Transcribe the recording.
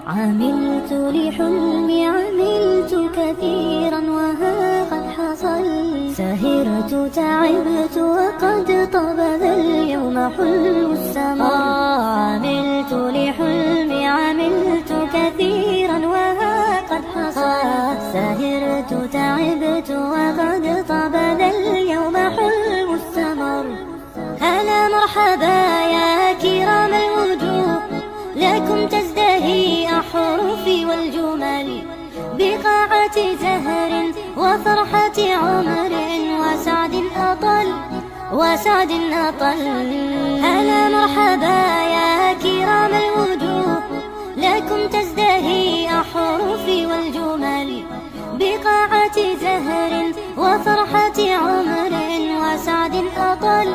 عملت لحلمي عملت كثيرا وها قد حصل، سهرت تعبت وقد طاب ذا اليوم حلم السمر. عملت لحلمي عملت كثيرا وها قد حصل، سهرت تعبت وقد طاب ذا اليوم حلم السمر. هلا مرحبا يا كرام الوجوه، لكم تزدهي أحرفي والجمل بقاعة زهر وفرحة عمر وسعد أطل. هلا مرحبا يا كرام الوجوه، لكم تزدهي أحرفي والجمل بقاعة زهر وفرحة عمر وسعد أطل.